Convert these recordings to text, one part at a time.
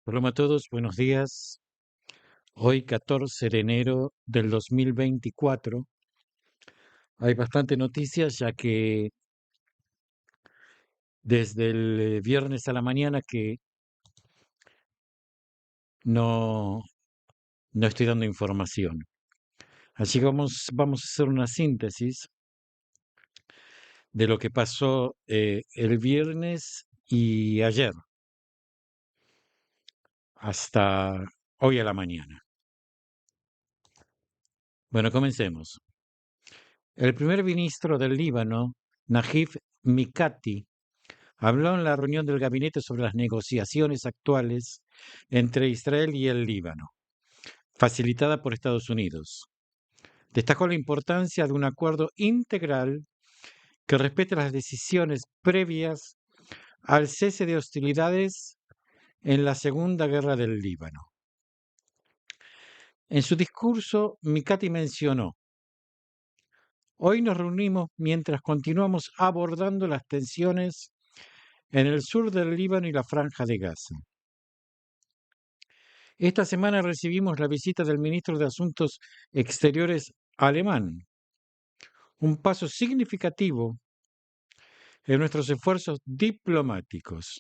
Hola a todos, buenos días. Hoy 14 de enero del 2024. Hay bastante noticias ya que desde el viernes a la mañana que no, no estoy dando información. Así que vamos a hacer una síntesis de lo que pasó el viernes y ayer hasta hoy a la mañana. Bueno, comencemos. El primer ministro del Líbano, Najib Mikati, habló en la reunión del gabinete sobre las negociaciones actuales entre Israel y el Líbano, facilitada por Estados Unidos. Destacó la importancia de un acuerdo integral que respete las decisiones previas al cese de hostilidades en la Segunda Guerra del Líbano. En su discurso, Mikati mencionó: "Hoy nos reunimos mientras continuamos abordando las tensiones en el sur del Líbano y la Franja de Gaza. Esta semana recibimos la visita del ministro de Asuntos Exteriores alemán, un paso significativo en nuestros esfuerzos diplomáticos".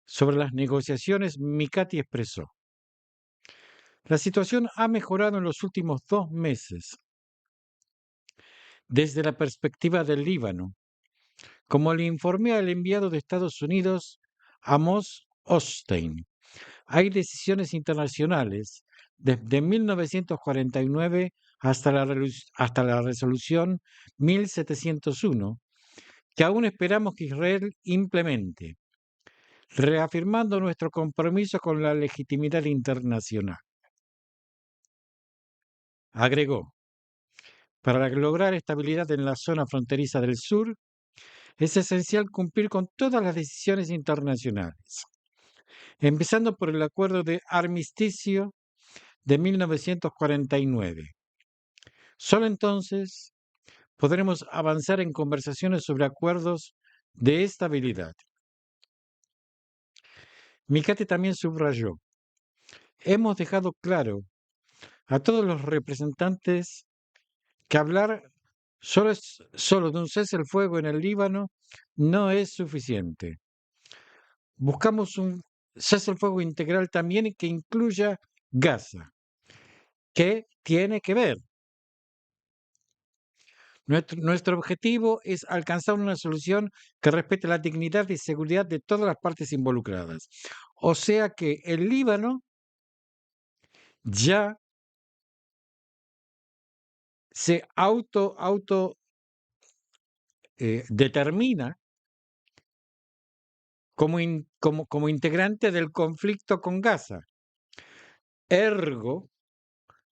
Sobre las negociaciones, Mikati expresó: "La situación ha mejorado en los últimos 2 meses. Desde la perspectiva del Líbano, como le informé al enviado de Estados Unidos, Amos Hochstein, hay decisiones internacionales desde 1949 hasta la resolución 1701 que aún esperamos que Israel implemente, reafirmando nuestro compromiso con la legitimidad internacional". Agregó: "Para lograr estabilidad en la zona fronteriza del sur, es esencial cumplir con todas las decisiones internacionales, empezando por el acuerdo de armisticio de 1949. Solo entonces podremos avanzar en conversaciones sobre acuerdos de estabilidad". Mikate también subrayó: "Hemos dejado claro a todos los representantes que hablar solo de un cese el fuego en el Líbano no es suficiente. Buscamos un cese el fuego integral también que incluya Gaza. ¿Qué tiene que ver? Nuestro objetivo es alcanzar una solución que respete la dignidad y seguridad de todas las partes involucradas. O sea que el Líbano ya se determina como integrante del conflicto con Gaza. Ergo,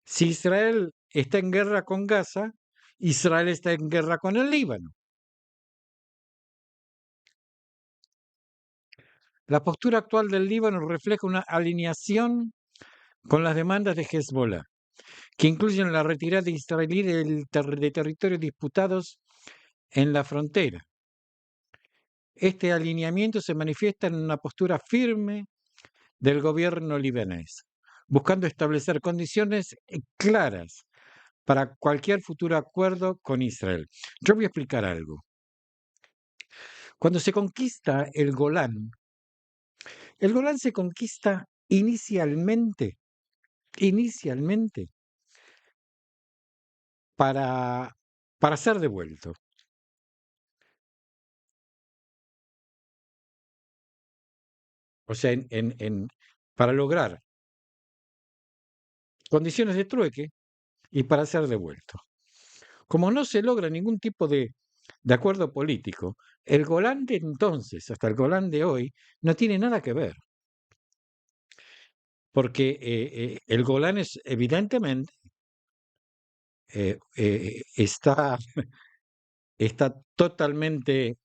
si Israel está en guerra con Gaza, Israel está en guerra con el Líbano. La postura actual del Líbano refleja una alineación con las demandas de Hezbollah, que incluyen la retirada israelí de territorios disputados en la frontera. Este alineamiento se manifiesta en una postura firme del gobierno libanés, buscando establecer condiciones claras para cualquier futuro acuerdo con Israel. Yo voy a explicar algo. Cuando se conquista el Golán se conquista inicialmente para, para ser devuelto. O sea, para lograr condiciones de trueque y para ser devuelto. Como no se logra ningún tipo de acuerdo político, el Golán de entonces hasta el Golán de hoy no tiene nada que ver, porque el Golán es evidentemente está totalmente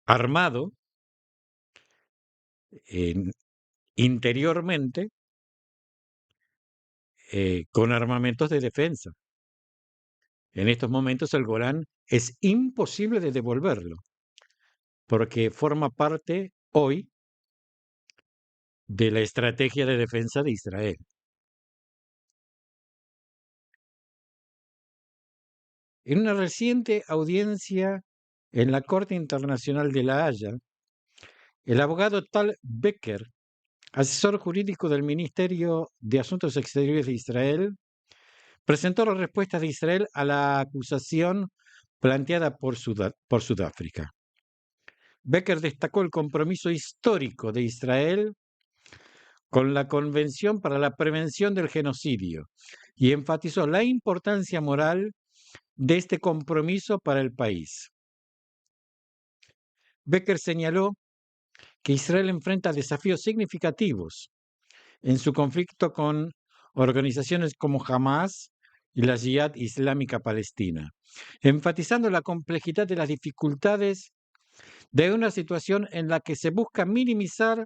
armado en- interiormente con armamentos de defensa. En estos momentos el Golán es imposible de devolverlo. porque forma parte hoy de la estrategia de defensa de Israel. En una reciente audiencia en la Corte Internacional de La Haya, el abogado Tal Becker, asesor jurídico del Ministerio de Asuntos Exteriores de Israel, presentó las respuestas de Israel a la acusación planteada por Sudáfrica. Becker destacó el compromiso histórico de Israel con la Convención para la Prevención del Genocidio y enfatizó la importancia moral de este compromiso para el país. Becker señaló que Israel enfrenta desafíos significativos en su conflicto con organizaciones como Hamas y la Yihad Islámica Palestina, enfatizando la complejidad de las dificultades de una situación en la que se busca minimizar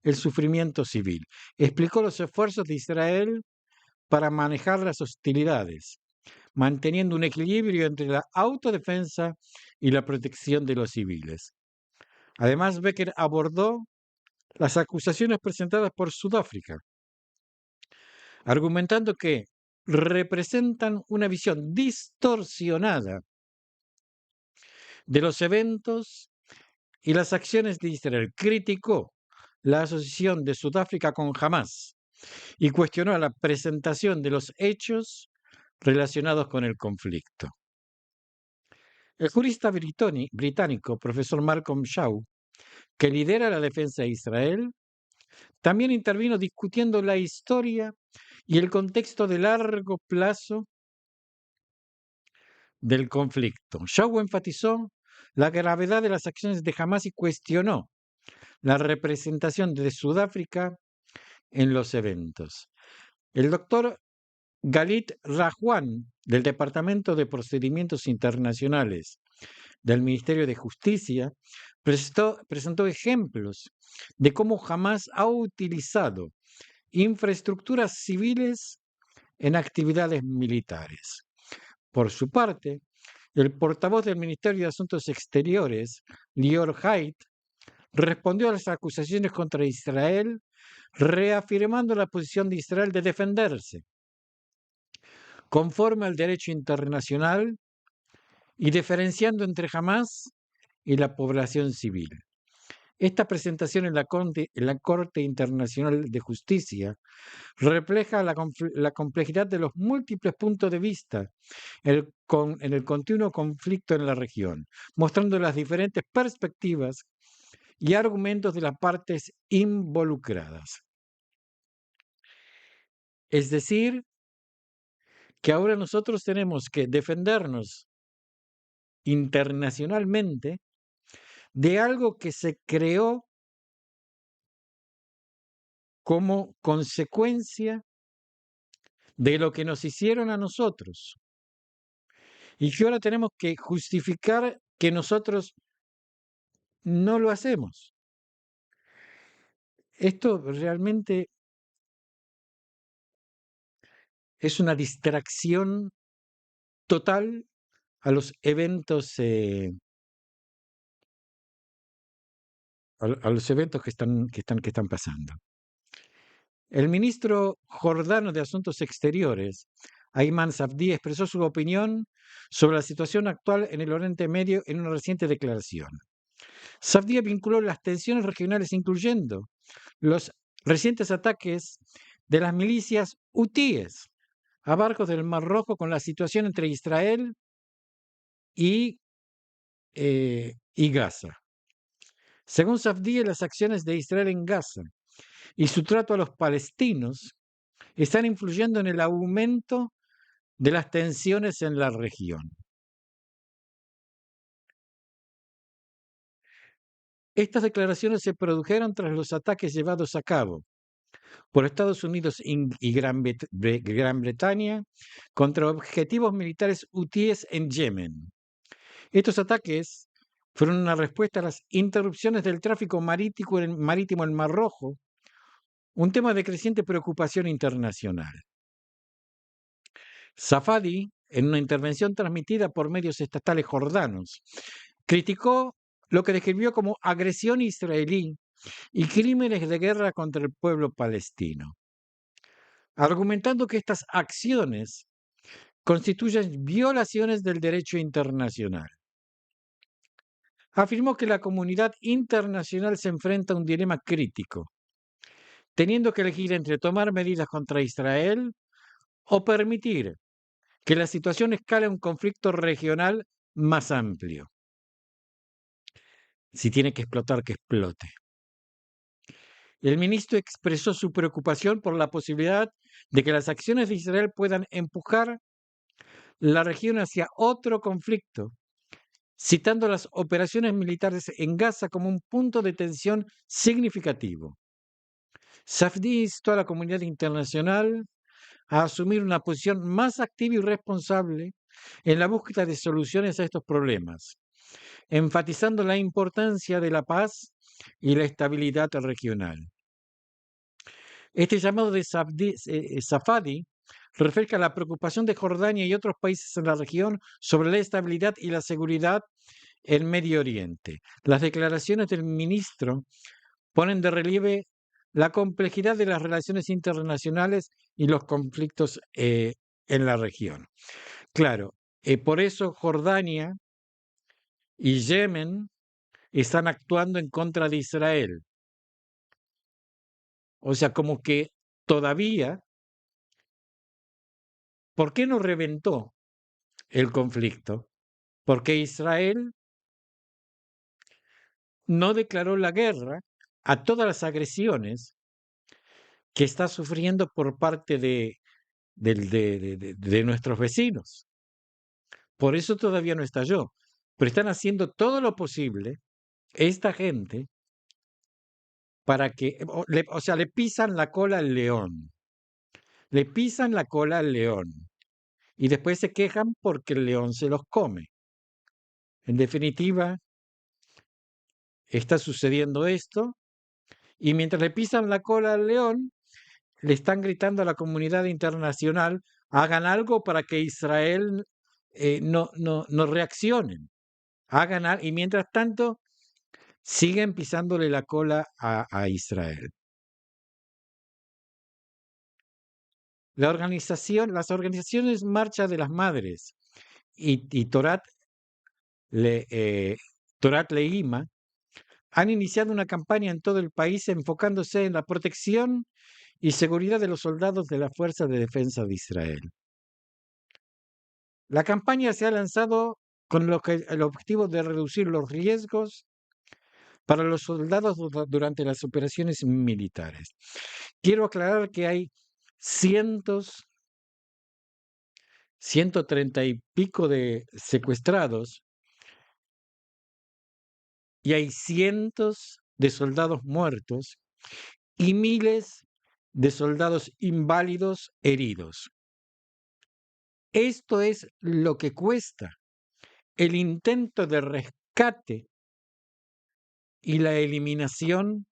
el sufrimiento civil. Explicó los esfuerzos de Israel para manejar las hostilidades, manteniendo un equilibrio entre la autodefensa y la protección de los civiles. Además, Becker abordó las acusaciones presentadas por Sudáfrica, argumentando que representan una visión distorsionada de los eventos y las acciones de Israel. Criticó la asociación de Sudáfrica con Hamas y cuestionó la presentación de los hechos relacionados con el conflicto. El jurista británico, profesor Malcolm Shaw, que lidera la defensa de Israel, también intervino discutiendo la historia y el contexto de largo plazo del conflicto. Shaw enfatizó la gravedad de las acciones de Hamas y cuestionó la representación de Sudáfrica en los eventos. El doctor Galit Rahwan, del Departamento de Procedimientos Internacionales del Ministerio de Justicia, presentó ejemplos de cómo Hamas ha utilizado infraestructuras civiles en actividades militares. Por su parte, el portavoz del Ministerio de Asuntos Exteriores, Lior Haidt, respondió a las acusaciones contra Israel, reafirmando la posición de Israel de defenderse conforme al derecho internacional y diferenciando entre Hamas y la población civil. Esta presentación en la Corte Internacional de Justicia refleja la complejidad de los múltiples puntos de vista en el continuo conflicto en la región, mostrando las diferentes perspectivas y argumentos de las partes involucradas. Es decir, que ahora nosotros tenemos que defendernos internacionalmente de algo que se creó como consecuencia de lo que nos hicieron a nosotros y que ahora tenemos que justificar que nosotros no lo hacemos. Esto realmente es una distracción total a los eventos, a los eventos que están pasando. El ministro jordano de Asuntos Exteriores, Ayman Safdie, expresó su opinión sobre la situación actual en el Oriente Medio en una reciente declaración. Safdie vinculó las tensiones regionales, incluyendo los recientes ataques de las milicias hutíes a barcos del Mar Rojo, con la situación entre Israel y Gaza. Según Safdie, las acciones de Israel en Gaza y su trato a los palestinos están influyendo en el aumento de las tensiones en la región. Estas declaraciones se produjeron tras los ataques llevados a cabo por Estados Unidos y Gran Bretaña contra objetivos militares hutíes en Yemen. Estos ataques fueron una respuesta a las interrupciones del tráfico marítimo en Mar Rojo, un tema de creciente preocupación internacional. Safadi, en una intervención transmitida por medios estatales jordanos, criticó lo que describió como agresión israelí y crímenes de guerra contra el pueblo palestino, argumentando que estas acciones constituyen violaciones del derecho internacional. Afirmó que la comunidad internacional se enfrenta a un dilema crítico, teniendo que elegir entre tomar medidas contra Israel o permitir que la situación escale a un conflicto regional más amplio. Si tiene que explotar, que explote. El ministro expresó su preocupación por la posibilidad de que las acciones de Israel puedan empujar la región hacia otro conflicto, citando las operaciones militares en Gaza como un punto de tensión significativo. Safdie instó a la comunidad internacional a asumir una posición más activa y responsable en la búsqueda de soluciones a estos problemas, enfatizando la importancia de la paz y la estabilidad regional. Este llamado de Safadi refleja la preocupación de Jordania y otros países en la región sobre la estabilidad y la seguridad en Medio Oriente. Las declaraciones del ministro ponen de relieve la complejidad de las relaciones internacionales y los conflictos en la región. Claro, por eso Jordania y Yemen están actuando en contra de Israel. O sea, como que todavía, ¿por qué no reventó el conflicto? Porque Israel no declaró la guerra a todas las agresiones que está sufriendo por parte de nuestros vecinos. Por eso todavía no estalló. Pero están haciendo todo lo posible, esta gente, para que, o sea, le pisan la cola al león. Le pisan la cola al león. Y después se quejan porque el león se los come. En definitiva, está sucediendo esto. Y mientras le pisan la cola al león, le están gritando a la comunidad internacional, hagan algo para que Israel no reaccionen. Y mientras tanto, siguen pisándole la cola a Israel. Las organizaciones Marcha de las Madres y Torat Leima han iniciado una campaña en todo el país enfocándose en la protección y seguridad de los soldados de la Fuerza de Defensa de Israel. La campaña se ha lanzado con el objetivo de reducir los riesgos para los soldados durante las operaciones militares. Quiero aclarar que hay 130 y pico de secuestrados y hay cientos de soldados muertos y miles de soldados inválidos heridos. Esto es lo que cuesta el intento de rescate y la eliminación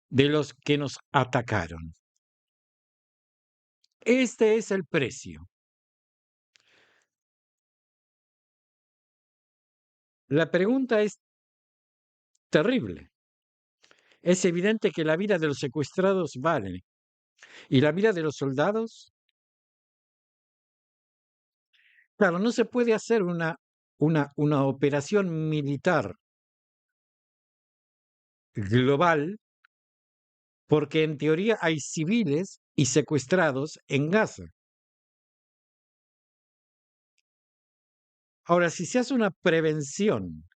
de los que nos atacaron. Este es el precio. La pregunta es terrible. Es evidente que la vida de los secuestrados vale. ¿Y la vida de los soldados? Claro, no se puede hacer una operación militar global porque en teoría hay civiles y secuestrados en Gaza. Ahora, si se hace una prevención,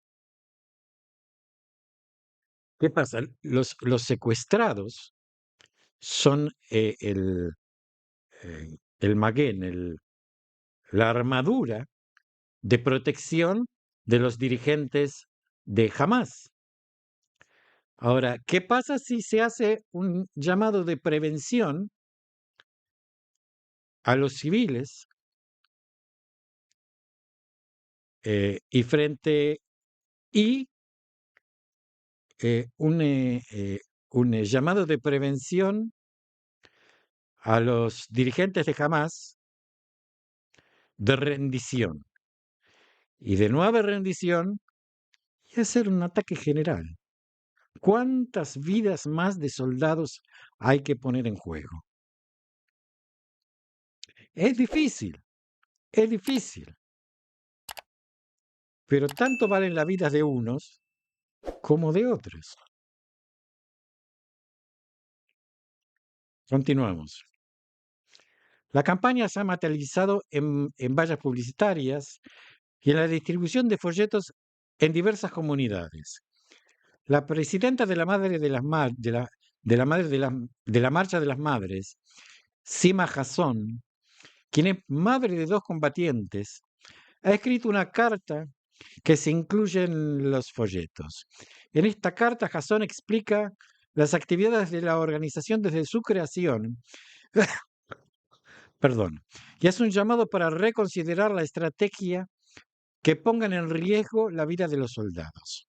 ¿qué pasa? Los secuestrados son el maguen, la armadura de protección de los dirigentes de Hamas. Ahora, ¿qué pasa si se hace un llamado de prevención a los civiles y un llamado de prevención a los dirigentes de Hamas de rendición? Y de no haber rendición, y hacer un ataque general. ¿Cuántas vidas más de soldados hay que poner en juego? Es difícil, pero tanto valen las vidas de unos como de otros. Continuamos. La campaña se ha materializado en vallas publicitarias y en la distribución de folletos en diversas comunidades. La presidenta de la Madre de las de la Madre de la Marcha de las Madres, Sima Hasson, quien es madre de 2 combatientes, ha escrito una carta que se incluye en los folletos. En esta carta, Hasson explica las actividades de la organización desde su creación, perdón, y hace un llamado para reconsiderar la estrategia que pongan en riesgo la vida de los soldados.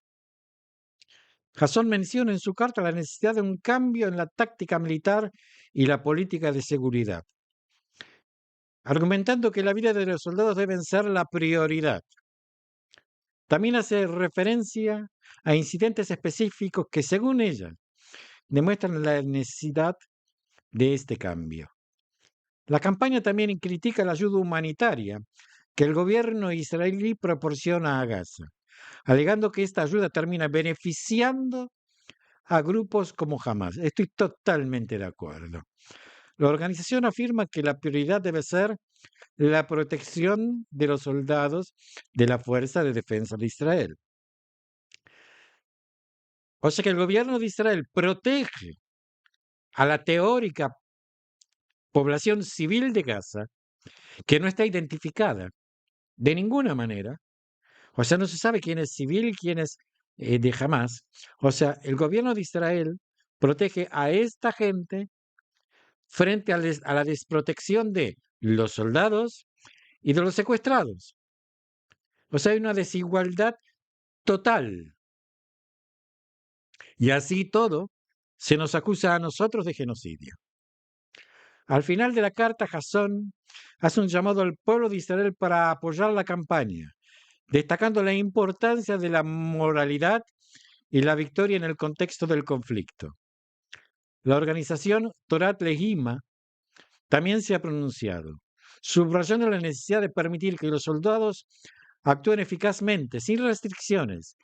Jasón menciona en su carta la necesidad de un cambio en la táctica militar y la política de seguridad, argumentando que la vida de los soldados debe ser la prioridad. También hace referencia a incidentes específicos que, según ella, demuestran la necesidad de este cambio. La campaña también critica la ayuda humanitaria que el gobierno israelí proporciona a Gaza, alegando que esta ayuda termina beneficiando a grupos como Hamas. Estoy totalmente de acuerdo. La organización afirma que la prioridad debe ser la protección de los soldados de la Fuerza de Defensa de Israel. O sea que el gobierno de Israel protege a la teórica población civil de Gaza, que no está identificada de ninguna manera. O sea, no se sabe quién es civil y quién es de Hamas. O sea, el gobierno de Israel protege a esta gente frente a la desprotección de los soldados y de los secuestrados. O sea, hay una desigualdad total. Y así todo, se nos acusa a nosotros de genocidio. Al final de la carta, Jasón hace un llamado al pueblo de Israel para apoyar la campaña, destacando la importancia de la moralidad y la victoria en el contexto del conflicto. La organización Torat Lehima también se ha pronunciado, subrayando la necesidad de permitir que los soldados actúen eficazmente, sin restricciones,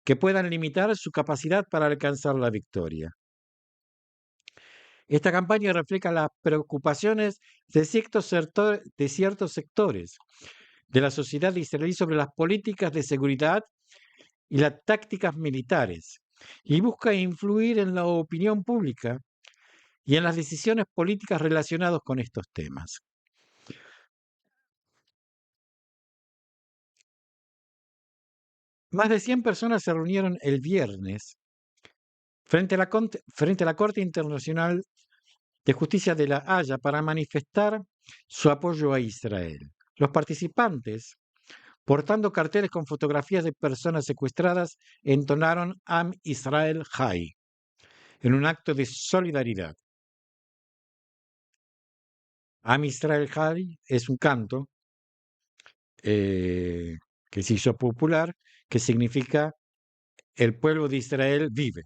que puedan limitar su capacidad para alcanzar la victoria. Esta campaña refleja las preocupaciones de ciertos sectores de la sociedad israelí sobre las políticas de seguridad y las tácticas militares, y busca influir en la opinión pública y en las decisiones políticas relacionadas con estos temas. Más de 100 personas se reunieron el viernes frente a la Corte Internacional de Justicia de La Haya para manifestar su apoyo a Israel. Los participantes, portando carteles con fotografías de personas secuestradas, entonaron Am Israel Hay en un acto de solidaridad. Am Israel Hay es un canto que se hizo popular, que significa el pueblo de Israel vive.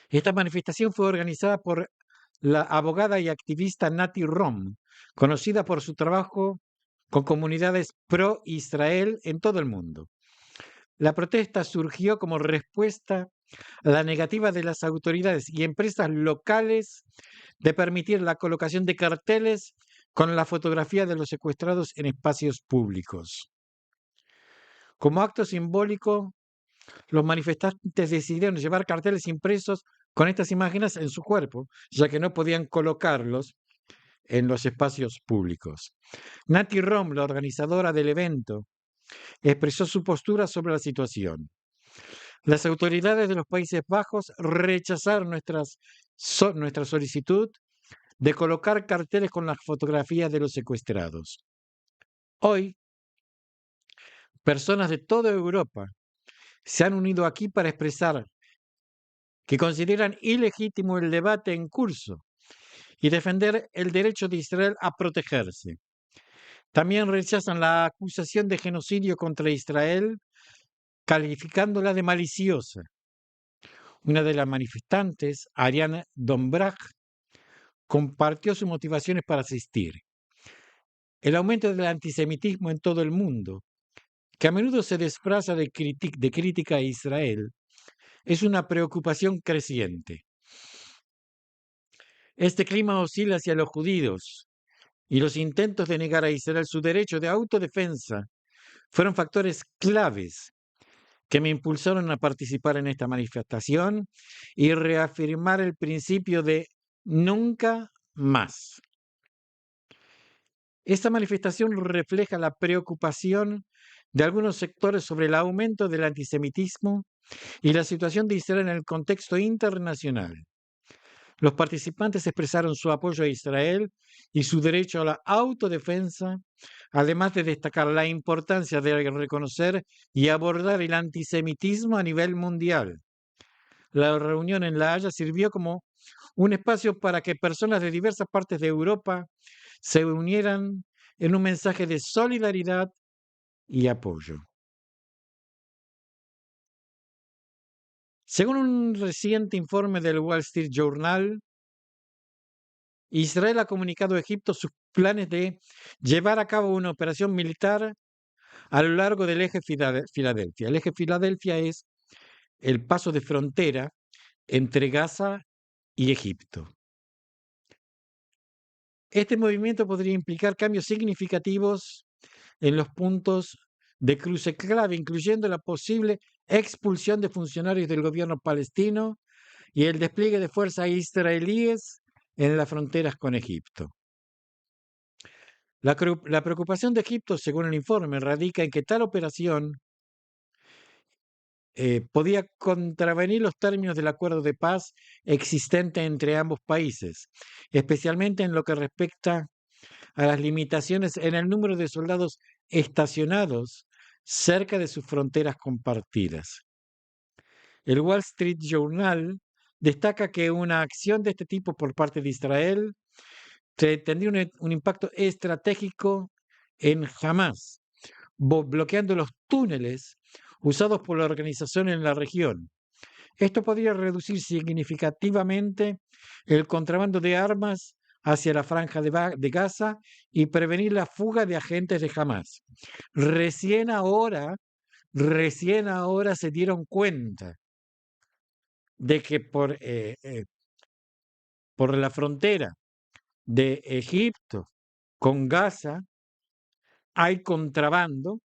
Esta manifestación fue organizada por la abogada y activista Nati Rom, conocida por su trabajo con comunidades pro-Israel en todo el mundo. La protesta surgió como respuesta a la negativa de las autoridades y empresas locales de permitir la colocación de carteles con la fotografía de los secuestrados en espacios públicos. Como acto simbólico, los manifestantes decidieron llevar carteles impresos con estas imágenes en su cuerpo, ya que no podían colocarlos en los espacios públicos. Nati Rom, la organizadora del evento, expresó su postura sobre la situación. Las autoridades de los Países Bajos rechazaron nuestra solicitud de colocar carteles con las fotografías de los secuestrados. Hoy, personas de toda Europa se han unido aquí para expresar que consideran ilegítimo el debate en curso y defender el derecho de Israel a protegerse. También rechazan la acusación de genocidio contra Israel calificándola de maliciosa. Una de las manifestantes, Ariane Dombrach, compartió sus motivaciones para asistir. El aumento del antisemitismo en todo el mundo, que a menudo se disfraza de crítica a Israel, es una preocupación creciente. Este clima oscila hacia los judíos y los intentos de negar a Israel su derecho de autodefensa fueron factores claves que me impulsaron a participar en esta manifestación y reafirmar el principio de nunca más. Esta manifestación refleja la preocupación de algunos sectores sobre el aumento del antisemitismo y la situación de Israel en el contexto internacional. Los participantes expresaron su apoyo a Israel y su derecho a la autodefensa, además de destacar la importancia de reconocer y abordar el antisemitismo a nivel mundial. La reunión en La Haya sirvió como un espacio para que personas de diversas partes de Europa se unieran en un mensaje de solidaridad y apoyo. Según un reciente informe del Wall Street Journal, Israel ha comunicado a Egipto sus planes de llevar a cabo una operación militar a lo largo del eje Filadelfia. El eje Filadelfia es el paso de frontera entre Gaza y Egipto. Este movimiento podría implicar cambios significativos en los puntos de cruce clave, incluyendo la posible expulsión de funcionarios del gobierno palestino y el despliegue de fuerzas israelíes en las fronteras con Egipto. La preocupación de Egipto, según el informe, radica en que tal operación podía contravenir los términos del acuerdo de paz existente entre ambos países, especialmente en lo que respecta a las limitaciones en el número de soldados estacionados cerca de sus fronteras compartidas. El Wall Street Journal destaca que una acción de este tipo por parte de Israel tendría un impacto estratégico en Hamas, bloqueando los túneles usados por la organización en la región. Esto podría reducir significativamente el contrabando de armas hacia la franja de Gaza y prevenir la fuga de agentes de Hamas. Recién ahora se dieron cuenta de que por la frontera de Egipto con Gaza hay contrabando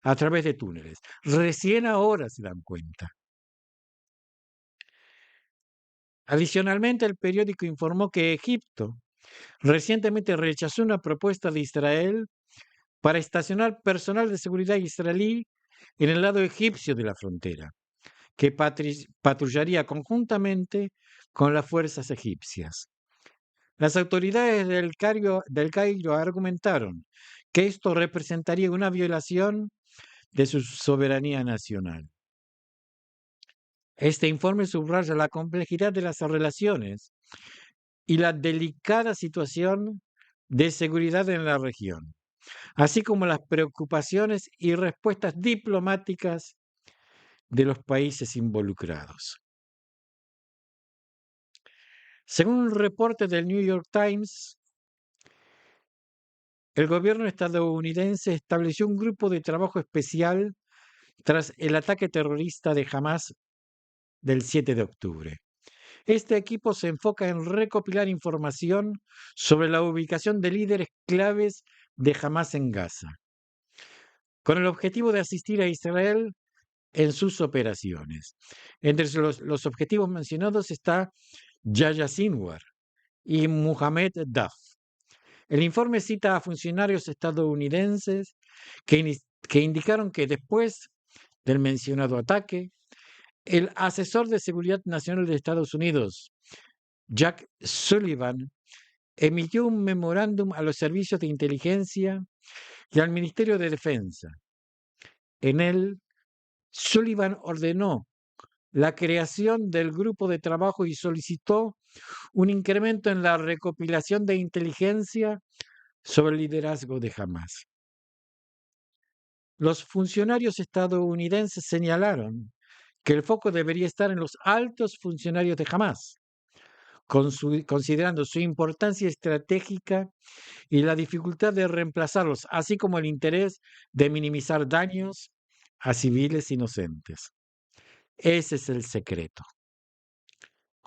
a través de túneles. Recién ahora se dan cuenta. Adicionalmente, el periódico informó que Egipto recientemente rechazó una propuesta de Israel para estacionar personal de seguridad israelí en el lado egipcio de la frontera, que patrullaría conjuntamente con las fuerzas egipcias. Las autoridades del Cairo argumentaron que esto representaría una violación de su soberanía nacional. Este informe subraya la complejidad de las relaciones y la delicada situación de seguridad en la región, así como las preocupaciones y respuestas diplomáticas de los países involucrados. Según un reporte del New York Times, el gobierno estadounidense estableció un grupo de trabajo especial tras el ataque terrorista de Hamas del 7 de octubre. Este equipo se enfoca en recopilar información sobre la ubicación de líderes claves de Hamas en Gaza, con el objetivo de asistir a Israel en sus operaciones. Entre los objetivos mencionados está Yahya Sinwar y Mohamed Daf. El informe cita a funcionarios estadounidenses que indicaron que después del mencionado ataque, el asesor de Seguridad Nacional de Estados Unidos, Jack Sullivan, emitió un memorándum a los servicios de inteligencia y al Ministerio de Defensa. En él, Sullivan ordenó la creación del grupo de trabajo y solicitó un incremento en la recopilación de inteligencia sobre el liderazgo de Hamas. Los funcionarios estadounidenses señalaron que el foco debería estar en los altos funcionarios de Hamás, considerando su importancia estratégica y la dificultad de reemplazarlos, así como el interés de minimizar daños a civiles inocentes. Ese es el secreto.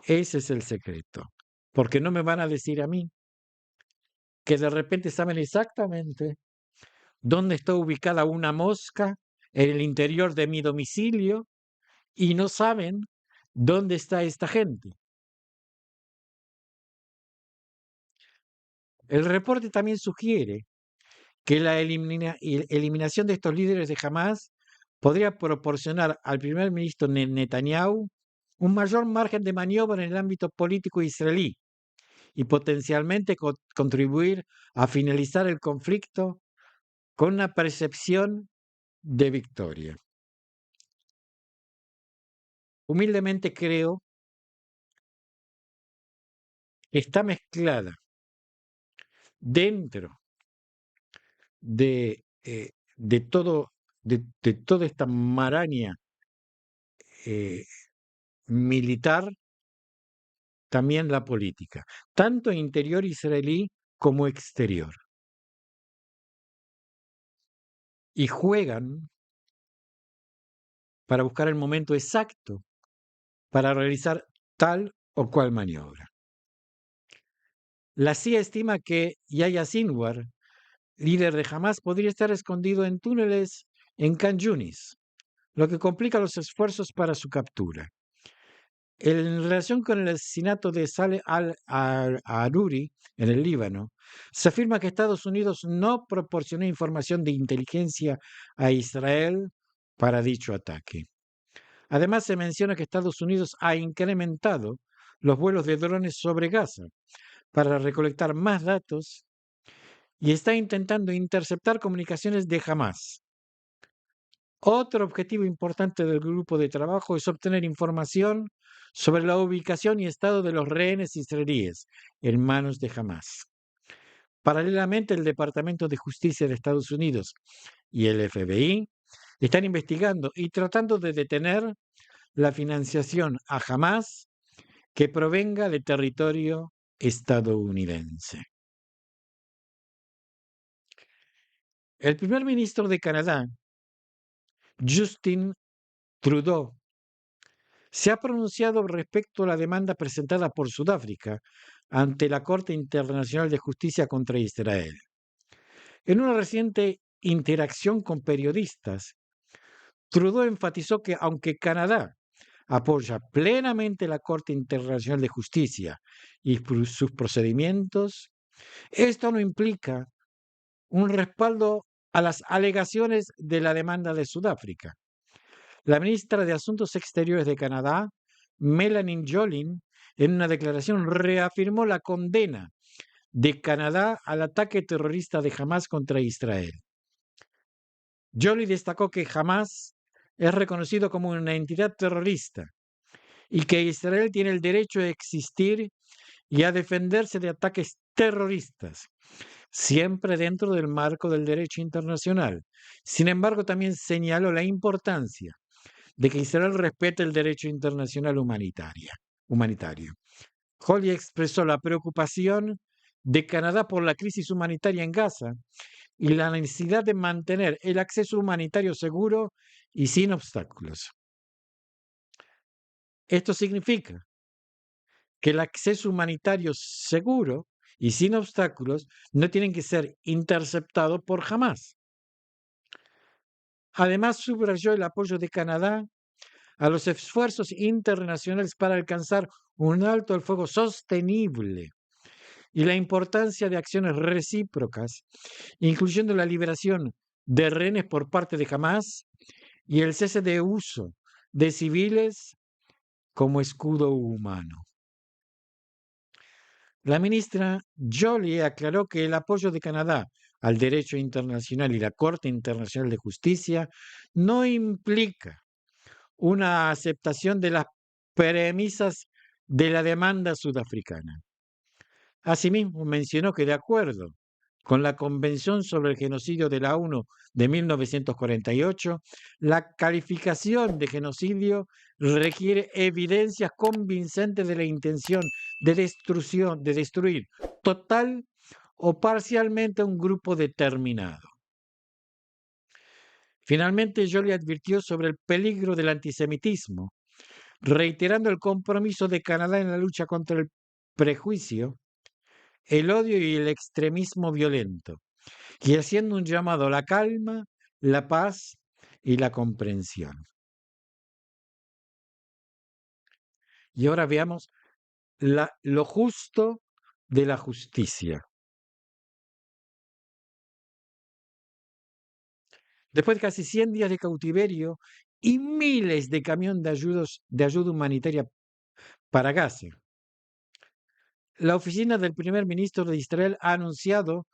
Ese es el secreto. Porque no me van a decir a mí que de repente saben exactamente dónde está ubicada una mosca en el interior de mi domicilio y no saben dónde está esta gente. El reporte también sugiere que la eliminación de estos líderes de Hamas podría proporcionar al primer ministro Netanyahu un mayor margen de maniobra en el ámbito político israelí y potencialmente contribuir a finalizar el conflicto con una percepción de victoria. Humildemente creo que está mezclada dentro de, de, todo, de toda esta maraña militar, también la política, tanto interior israelí como exterior. Y juegan para buscar el momento exacto para realizar tal o cual maniobra. La CIA estima que Yahya Sinwar, líder de Hamas, podría estar escondido en túneles en Khan Yunis, lo que complica los esfuerzos para su captura. En relación con el asesinato de Saleh al-Aruri en el Líbano, se afirma que Estados Unidos no proporcionó información de inteligencia a Israel para dicho ataque. Además, se menciona que Estados Unidos ha incrementado los vuelos de drones sobre Gaza para recolectar más datos y está intentando interceptar comunicaciones de Hamas. Otro objetivo importante del grupo de trabajo es obtener información sobre la ubicación y estado de los rehenes israelíes en manos de Hamas. Paralelamente, el Departamento de Justicia de Estados Unidos y el FBI están investigando y tratando de detener la financiación a Hamas que provenga de territorio estadounidense. El primer ministro de Canadá, Justin Trudeau, se ha pronunciado respecto a la demanda presentada por Sudáfrica ante la Corte Internacional de Justicia contra Israel. En una reciente interacción con periodistas, Trudeau enfatizó que aunque Canadá apoya plenamente la Corte Internacional de Justicia y sus procedimientos, esto no implica un respaldo a las alegaciones de la demanda de Sudáfrica. La ministra de Asuntos Exteriores de Canadá, Melanie Joly, en una declaración reafirmó la condena de Canadá al ataque terrorista de Hamas contra Israel. Joly destacó que Hamas es reconocido como una entidad terrorista y que Israel tiene el derecho a existir y a defenderse de ataques terroristas, siempre dentro del marco del derecho internacional. Sin embargo, también señaló la importancia de que Israel respete el derecho internacional humanitario. Joly expresó la preocupación de Canadá por la crisis humanitaria en Gaza y la necesidad de mantener el acceso humanitario seguro y sin obstáculos. Esto significa que el acceso humanitario seguro y sin obstáculos no tienen que ser interceptados por Hamas. Además, subrayó el apoyo de Canadá a los esfuerzos internacionales para alcanzar un alto al fuego sostenible y la importancia de acciones recíprocas, incluyendo la liberación de rehenes por parte de Hamas y el cese de uso de civiles como escudo humano. La ministra Joly aclaró que el apoyo de Canadá al derecho internacional y la Corte Internacional de Justicia no implica una aceptación de las premisas de la demanda sudafricana. Asimismo, mencionó que de acuerdo con la Convención sobre el Genocidio de la ONU de 1948, la calificación de genocidio requiere evidencias convincentes de la intención de destrucción, de destruir total o parcialmente a un grupo determinado. Finalmente, Joly advirtió sobre el peligro del antisemitismo, reiterando el compromiso de Canadá en la lucha contra el prejuicio, el odio y el extremismo violento, y haciendo un llamado a la calma, la paz y la comprensión. Y ahora veamos lo justo de la justicia. Después de casi 100 días de cautiverio y miles de camiones de ayuda humanitaria para Gaza, la oficina del primer ministro de Israel ha anunciado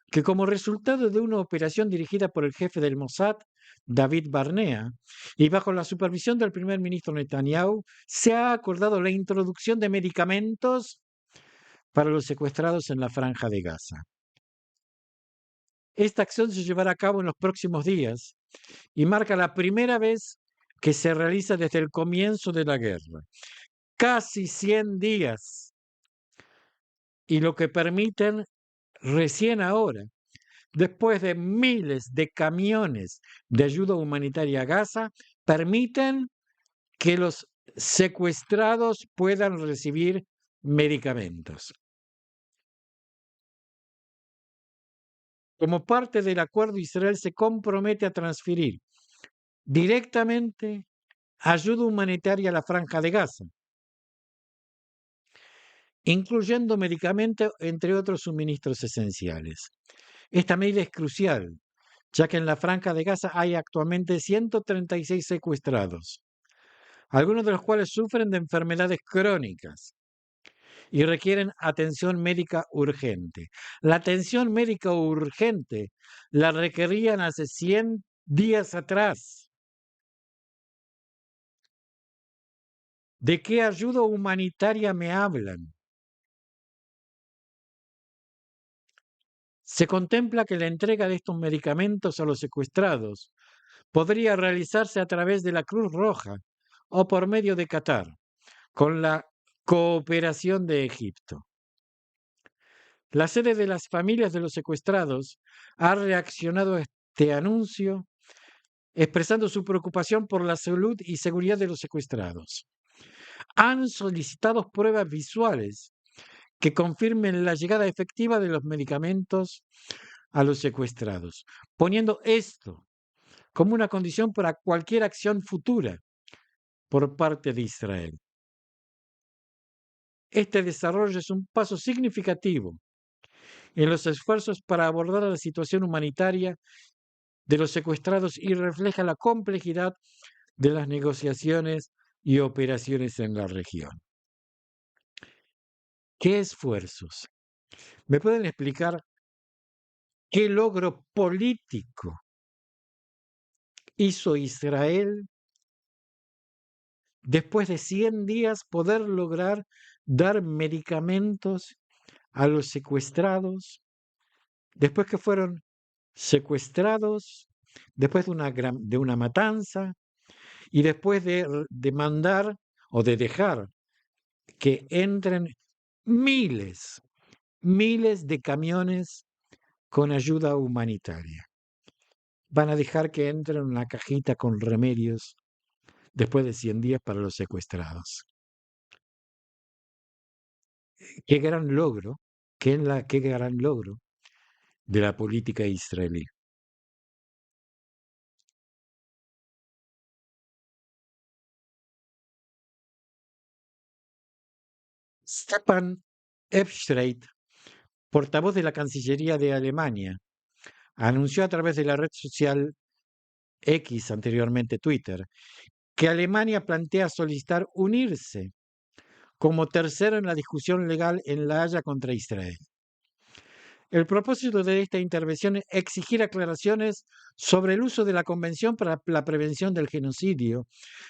que como resultado de una operación dirigida por el jefe del Mossad, David Barnea, y bajo la supervisión del primer ministro Netanyahu, se ha acordado la introducción de medicamentos para los secuestrados en la franja de Gaza. Esta acción se llevará a cabo en los próximos días y marca la primera vez que se realiza desde el comienzo de la guerra. Casi 100 días. Y lo que permiten recién ahora, después de miles de camiones de ayuda humanitaria a Gaza, permiten que los secuestrados puedan recibir medicamentos. Como parte del acuerdo, Israel se compromete a transferir directamente ayuda humanitaria a la franja de Gaza, incluyendo medicamentos, entre otros suministros esenciales. Esta medida es crucial, ya que en la franja de Gaza hay actualmente 136 secuestrados, algunos de los cuales sufren de enfermedades crónicas y requieren atención médica urgente. La atención médica urgente la requerían hace 100 días atrás. ¿De qué ayuda humanitaria me hablan? Se contempla que la entrega de estos medicamentos a los secuestrados podría realizarse a través de la Cruz Roja o por medio de Qatar, con la cooperación de Egipto. La sede de las familias de los secuestrados ha reaccionado a este anuncio expresando su preocupación por la salud y seguridad de los secuestrados. Han solicitado pruebas visuales que confirmen la llegada efectiva de los medicamentos a los secuestrados, poniendo esto como una condición para cualquier acción futura por parte de Israel. Este desarrollo es un paso significativo en los esfuerzos para abordar la situación humanitaria de los secuestrados y refleja la complejidad de las negociaciones y operaciones en la región. ¿Qué esfuerzos? ¿Me pueden explicar qué logro político hizo Israel después de 100 días poder lograr dar medicamentos a los secuestrados, después que fueron secuestrados, después de una matanza y después de mandar o de dejar que entren miles, miles de camiones con ayuda humanitaria? Van a dejar que entren una cajita con remedios después de 100 días para los secuestrados. Qué gran logro, qué gran logro de la política israelí. Stefan Epstreit, portavoz de la Cancillería de Alemania, anunció a través de la red social X, anteriormente Twitter, que Alemania plantea solicitar unirse como tercero en la discusión legal en La Haya contra Israel. El propósito de esta intervención es exigir aclaraciones sobre el uso de la Convención para la Prevención del Genocidio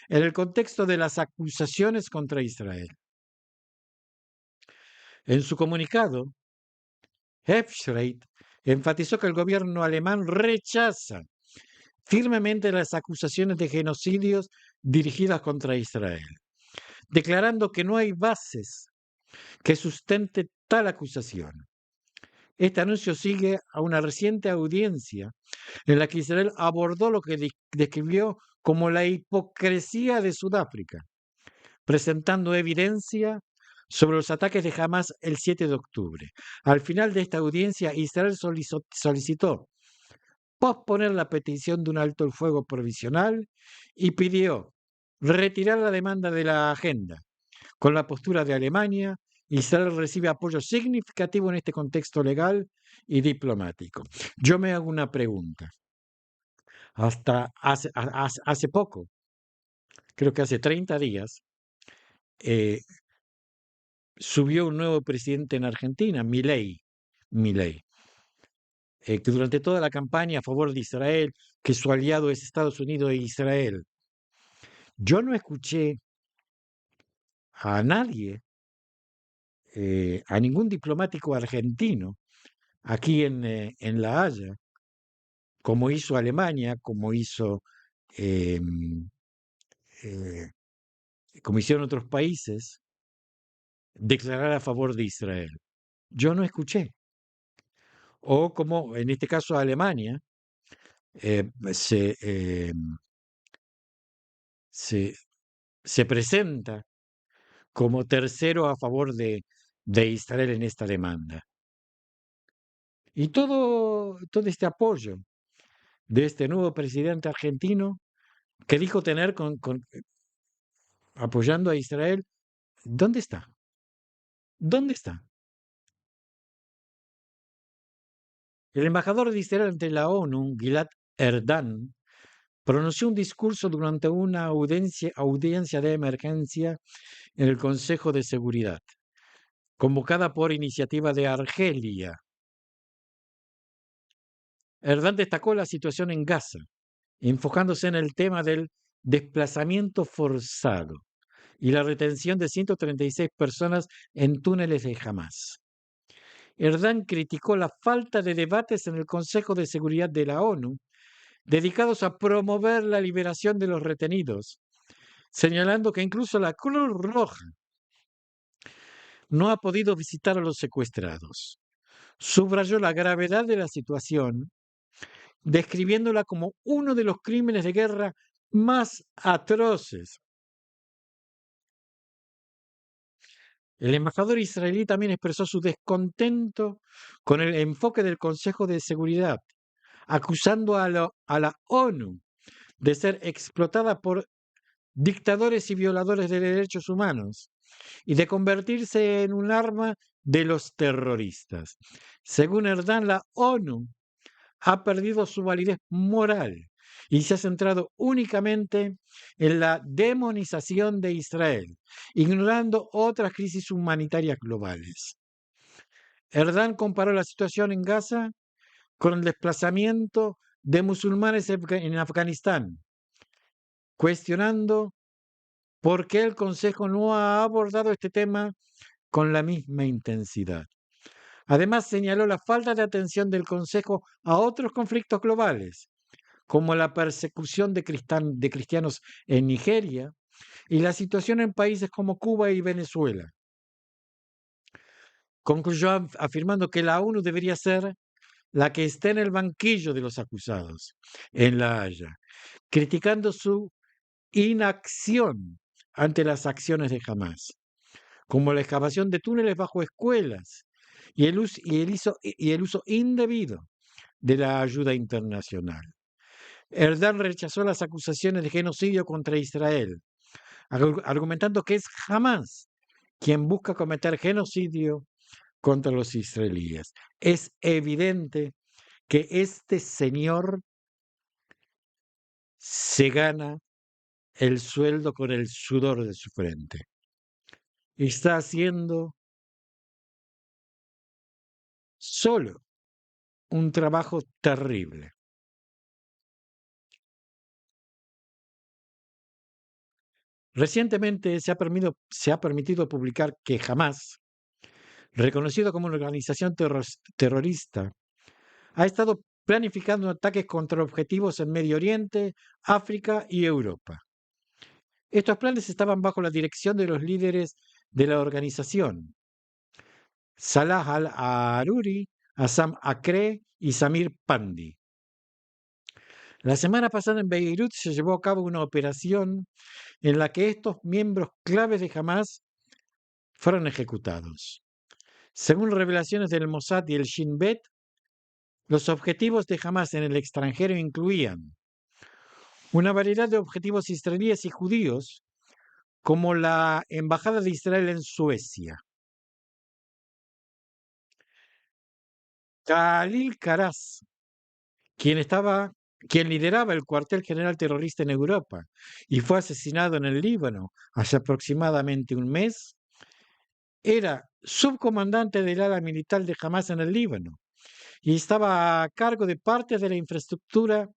en el contexto de las acusaciones contra Israel. En su comunicado, Hefstreit enfatizó que el gobierno alemán rechaza firmemente las acusaciones de genocidios dirigidas contra Israel, declarando que no hay bases que sustente tal acusación. Este anuncio sigue a una reciente audiencia en la que Israel abordó lo que describió como la hipocresía de Sudáfrica, presentando evidencia sobre los ataques de Hamas el 7 de octubre. Al final de esta audiencia, Israel solicitó posponer la petición de un alto el fuego provisional y pidió retirar la demanda de la agenda. Con la postura de Alemania, Israel recibe apoyo significativo en este contexto legal y diplomático. Yo me hago una pregunta. Hasta hace poco, creo que hace 30 días, eh, subió un nuevo presidente en Argentina, Milei, que durante toda la campaña a favor de Israel, que su aliado es Estados Unidos e Israel, yo no escuché a nadie, a ningún diplomático argentino aquí en La Haya, como hizo Alemania, em, eh, como hicieron otros países, declarar a favor de Israel. Yo no escuché. O como en este caso Alemania eh, se, em, se, se presenta como tercero a favor de Israel en esta demanda. Y todo este apoyo de este nuevo presidente argentino que dijo tener apoyando a Israel, ¿dónde está? ¿Dónde está? El embajador de Israel ante la ONU, Gilad Erdan, pronunció un discurso durante una audiencia de emergencia en el Consejo de Seguridad, convocada por iniciativa de Argelia. Erdan destacó la situación en Gaza, enfocándose en el tema del desplazamiento forzado y la retención de 136 personas en túneles de Hamas. Erdan criticó la falta de debates en el Consejo de Seguridad de la ONU dedicados a promover la liberación de los retenidos, señalando que incluso la Cruz Roja no ha podido visitar a los secuestrados. Subrayó la gravedad de la situación, describiéndola como uno de los crímenes de guerra más atroces. El embajador israelí también expresó su descontento con el enfoque del Consejo de Seguridad, acusando a la ONU de ser explotada por dictadores y violadores de derechos humanos y de convertirse en un arma de los terroristas. Según Erdan, la ONU ha perdido su validez moral y se ha centrado únicamente en la demonización de Israel, ignorando otras crisis humanitarias globales. Erdan comparó la situación en Gaza con el desplazamiento de musulmanes en Afganistán, cuestionando por qué el Consejo no ha abordado este tema con la misma intensidad. Además, señaló la falta de atención del Consejo a otros conflictos globales, como la persecución de cristianos en Nigeria y la situación en países como Cuba y Venezuela. Concluyó afirmando que la ONU debería ser la que esté en el banquillo de los acusados en La Haya, criticando su inacción ante las acciones de Hamas, como la excavación de túneles bajo escuelas y el uso indebido de la ayuda internacional. Erdan rechazó las acusaciones de genocidio contra Israel, argumentando que es Hamas quien busca cometer genocidio contra los israelíes. Es evidente que este señor se gana el sueldo con el sudor de su frente. Está haciendo solo un trabajo terrible. Recientemente se ha permitido publicar que Hamas, reconocido como una organización terrorista, ha estado planificando ataques contra objetivos en Medio Oriente, África y Europa. Estos planes estaban bajo la dirección de los líderes de la organización, Salah al-Aruri, Assam Akre y Samir Pandi. La semana pasada en Beirut se llevó a cabo una operación en la que estos miembros claves de Hamas fueron ejecutados. Según revelaciones del Mossad y el Shin Bet, los objetivos de Hamas en el extranjero incluían una variedad de objetivos israelíes y judíos, como la Embajada de Israel en Suecia. Khalil Karaz, quien lideraba el cuartel general terrorista en Europa y fue asesinado en el Líbano hace aproximadamente un mes, era subcomandante del ala militar de Hamas en el Líbano y estaba a cargo de parte de la infraestructura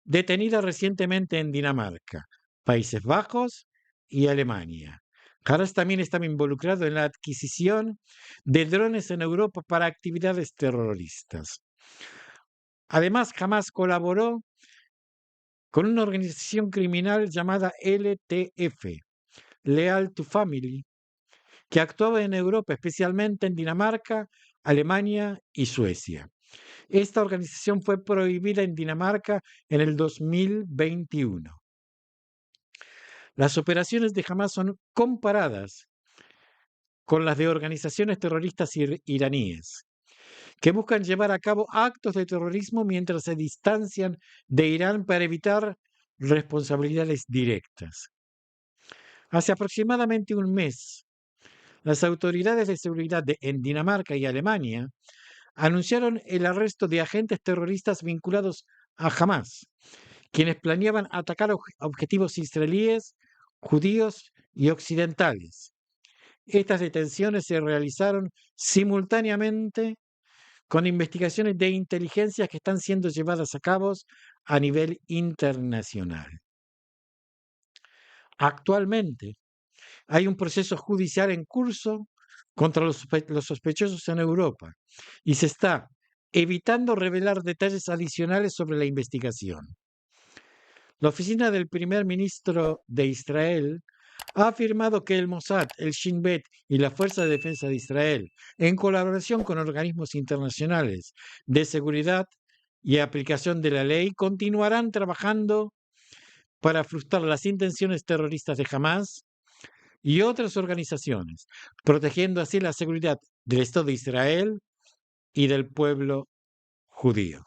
detenida recientemente en Dinamarca, Países Bajos y Alemania. Karas también estaba involucrado en la adquisición de drones en Europa para actividades terroristas. Además, Hamas colaboró con una organización criminal llamada LTF, Leal to Family, que actuaba en Europa, especialmente en Dinamarca, Alemania y Suecia. Esta organización fue prohibida en Dinamarca en el 2021. Las operaciones de Hamas son comparadas con las de organizaciones terroristas iraníes, que buscan llevar a cabo actos de terrorismo mientras se distancian de Irán para evitar responsabilidades directas. Hace aproximadamente un mes, las autoridades de seguridad en Dinamarca y Alemania anunciaron el arresto de agentes terroristas vinculados a Hamas, quienes planeaban atacar objetivos israelíes, judíos y occidentales. Estas detenciones se realizaron simultáneamente con investigaciones de inteligencia que están siendo llevadas a cabo a nivel internacional. Actualmente hay un proceso judicial en curso contra los sospechosos en Europa y se está evitando revelar detalles adicionales sobre la investigación. La oficina del primer ministro de Israel ha afirmado que el Mossad, el Shin Bet y la Fuerza de Defensa de Israel, en colaboración con organismos internacionales de seguridad y aplicación de la ley, continuarán trabajando para frustrar las intenciones terroristas de Hamas y otras organizaciones, protegiendo así la seguridad del Estado de Israel y del pueblo judío.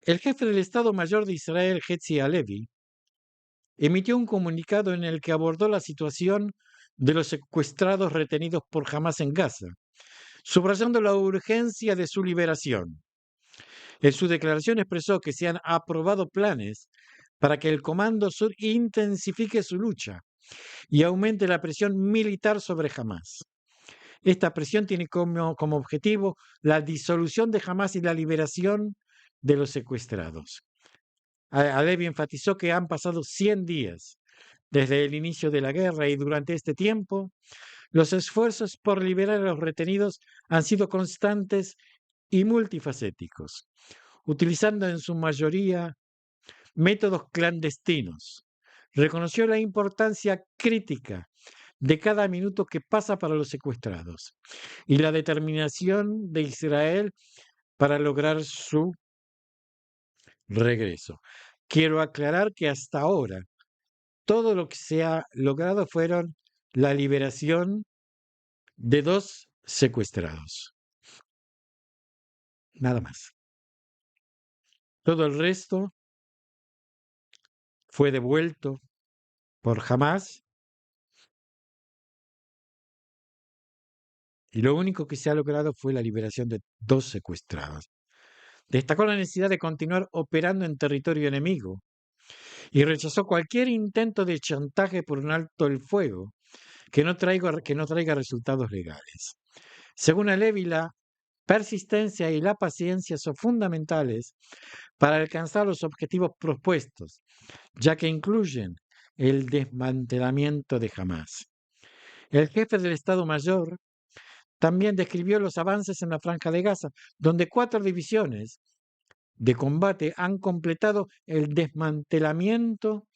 El jefe del Estado Mayor de Israel, Herzi Halevi, emitió un comunicado en el que abordó la situación de los secuestrados retenidos por Hamas en Gaza, subrayando la urgencia de su liberación. En su declaración expresó que se han aprobado planes para que el Comando Sur intensifique su lucha y aumente la presión militar sobre Hamas. Esta presión tiene como objetivo la disolución de Hamas y la liberación de los secuestrados. Halevi enfatizó que han pasado 100 días desde el inicio de la guerra y durante este tiempo los esfuerzos por liberar a los retenidos han sido constantes y multifacéticos, utilizando en su mayoría métodos clandestinos. Reconoció la importancia crítica de cada minuto que pasa para los secuestrados y la determinación de Israel para lograr su regreso. Quiero aclarar que hasta ahora todo lo que se ha logrado fueron la liberación de 2 secuestrados. Nada más. Todo el resto fue devuelto por Hamas y lo único que se ha logrado fue la liberación de 2 secuestrados. Destacó la necesidad de continuar operando en territorio enemigo y rechazó cualquier intento de chantaje por un alto el fuego que no traiga resultados legales. Según Halevi, la persistencia y la paciencia son fundamentales para alcanzar los objetivos propuestos, ya que incluyen el desmantelamiento de Hamas. El jefe del Estado Mayor también describió los avances en la Franja de Gaza, donde 4 divisiones de combate han completado el desmantelamiento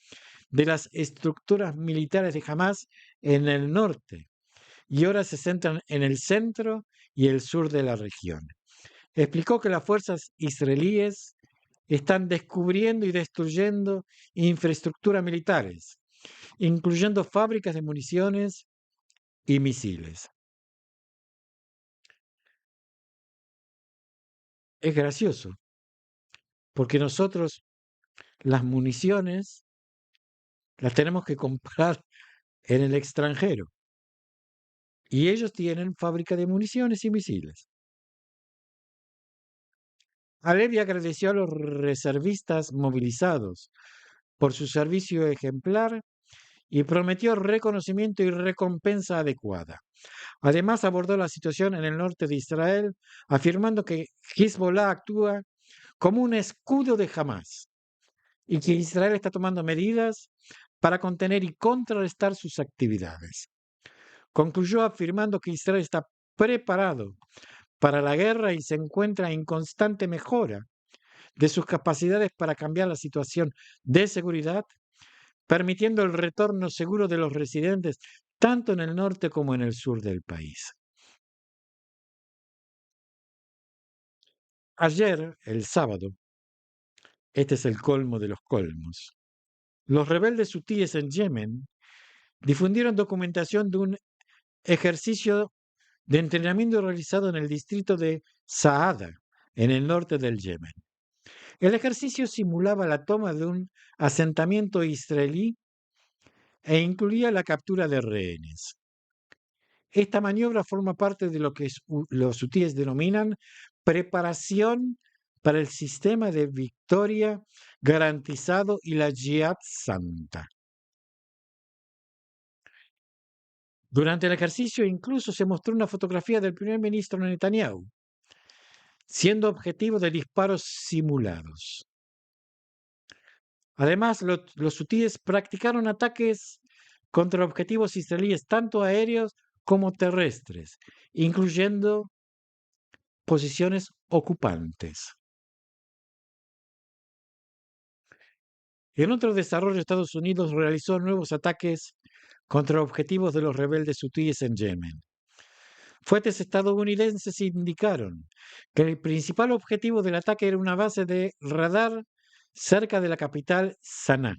de las estructuras militares de Hamás en el norte y ahora se centran en el centro y el sur de la región. Explicó que las fuerzas israelíes están descubriendo y destruyendo infraestructuras militares, incluyendo fábricas de municiones y misiles. Es gracioso, porque nosotros las municiones las tenemos que comprar en el extranjero y ellos tienen fábrica de municiones y misiles. Alevi agradeció a los reservistas movilizados por su servicio ejemplar y prometió reconocimiento y recompensa adecuada. Además, abordó la situación en el norte de Israel, afirmando que Hezbollah actúa como un escudo de Hamás y que Israel está tomando medidas para contener y contrarrestar sus actividades. Concluyó afirmando que Israel está preparado para la guerra y se encuentra en constante mejora de sus capacidades para cambiar la situación de seguridad, permitiendo el retorno seguro de los residentes tanto en el norte como en el sur del país. Ayer, el sábado, este es el colmo de los colmos, los rebeldes hutíes en Yemen difundieron documentación de un ejercicio de entrenamiento realizado en el distrito de Saada, en el norte del Yemen. El ejercicio simulaba la toma de un asentamiento israelí e incluía la captura de rehenes. Esta maniobra forma parte de lo que los hutíes denominan preparación para el sistema de victoria garantizado y la Jihad Santa. Durante el ejercicio incluso se mostró una fotografía del primer ministro Netanyahu, siendo objetivo de disparos simulados. Además, los hutíes practicaron ataques contra objetivos israelíes, tanto aéreos como terrestres, incluyendo posiciones ocupantes. En otro desarrollo, Estados Unidos realizó nuevos ataques contra objetivos de los rebeldes hutíes en Yemen. Fuentes estadounidenses indicaron que el principal objetivo del ataque era una base de radar cerca de la capital Sanaa.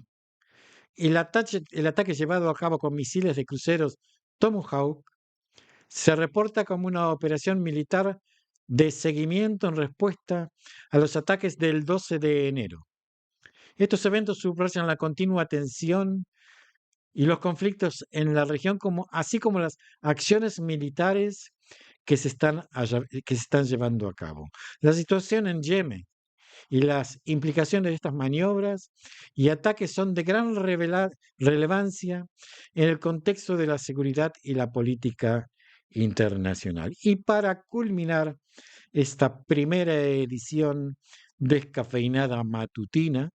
El ataque llevado a cabo con misiles de cruceros Tomahawk se reporta como una operación militar de seguimiento en respuesta a los ataques del 12 de enero. Estos eventos subrayan la continua tensión y los conflictos en la región, así como las acciones militares que se están llevando a cabo. La situación en Yemen y las implicaciones de estas maniobras y ataques son de gran relevancia en el contexto de la seguridad y la política internacional. Y para culminar esta primera edición descafeinada matutina,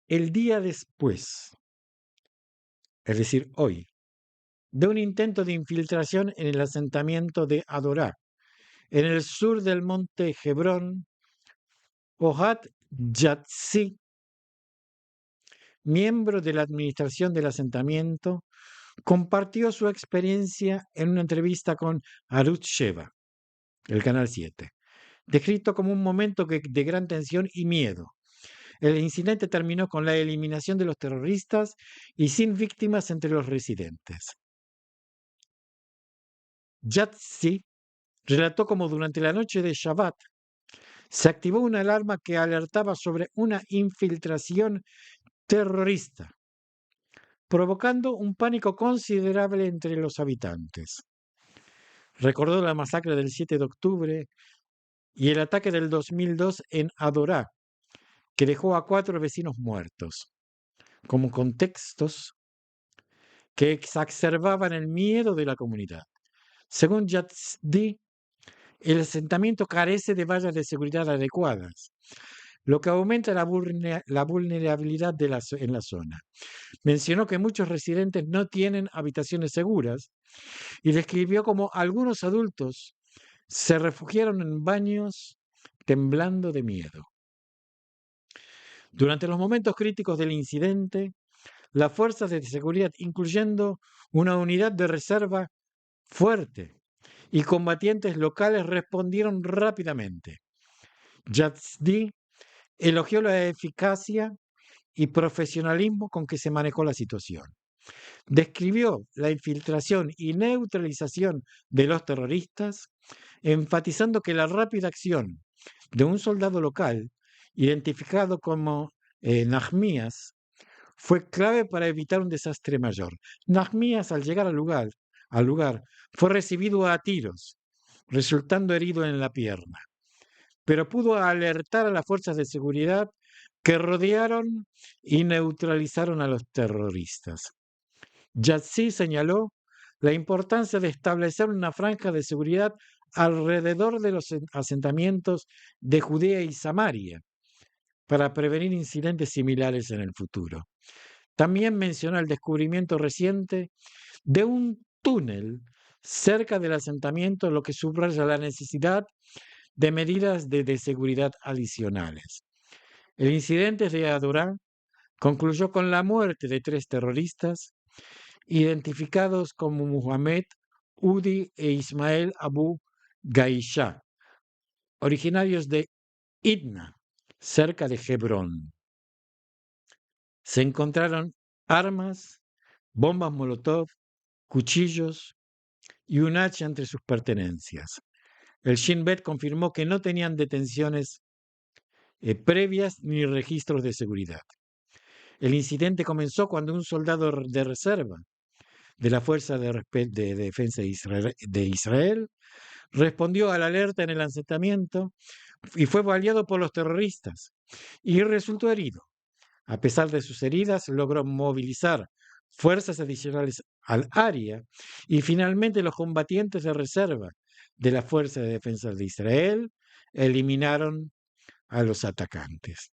el día después, es decir, hoy, de un intento de infiltración en el asentamiento de Adorá, en el sur del monte Hebrón, Ohad Yatsi, miembro de la administración del asentamiento, compartió su experiencia en una entrevista con Arutz Sheva, el Canal 7, descrito como un momento de gran tensión y miedo. El incidente terminó con la eliminación de los terroristas y sin víctimas entre los residentes. Yatsi relató cómo durante la noche de Shabbat se activó una alarma que alertaba sobre una infiltración terrorista, provocando un pánico considerable entre los habitantes. Recordó la masacre del 7 de octubre y el ataque del 2002 en Adorá, que dejó a 4 vecinos muertos, como contextos que exacerbaban el miedo de la comunidad. Según Yazdi, el asentamiento carece de vallas de seguridad adecuadas, lo que aumenta la vulnerabilidad en la zona. Mencionó que muchos residentes no tienen habitaciones seguras y describió cómo algunos adultos se refugiaron en baños temblando de miedo. Durante los momentos críticos del incidente, las fuerzas de seguridad, incluyendo una unidad de reserva fuerte y combatientes locales, respondieron rápidamente. Yazdi elogió la eficacia y profesionalismo con que se manejó la situación. Describió la infiltración y neutralización de los terroristas, enfatizando que la rápida acción de un soldado local, identificado como Nahmías, fue clave para evitar un desastre mayor. Nahmías, al llegar al lugar, fue recibido a tiros, resultando herido en la pierna, pero pudo alertar a las fuerzas de seguridad que rodearon y neutralizaron a los terroristas. Yazzi señaló la importancia de establecer una franja de seguridad alrededor de los asentamientos de Judea y Samaria para prevenir incidentes similares en el futuro. También mencionó el descubrimiento reciente de un túnel cerca del asentamiento, lo que subraya la necesidad de medidas de seguridad adicionales. El incidente de Adorán concluyó con la muerte de 3 terroristas identificados como Muhammad Udi e Ismael Abu Gaisha, originarios de Idna, cerca de Hebrón. Se encontraron armas, bombas Molotov, cuchillos y un hacha entre sus pertenencias. El Shin Bet confirmó que no tenían detenciones previas ni registros de seguridad. El incidente comenzó cuando un soldado de reserva de la Fuerza de Defensa de Israel respondió a la alerta en el asentamiento y fue baleado por los terroristas y resultó herido. A pesar de sus heridas, logró movilizar fuerzas adicionales al área y finalmente los combatientes de reserva de la Fuerza de Defensa de Israel eliminaron a los atacantes.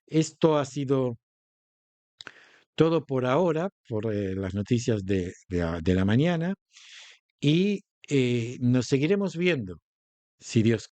Esto ha sido todo por ahora, por las noticias de la mañana, y nos seguiremos viendo, si Dios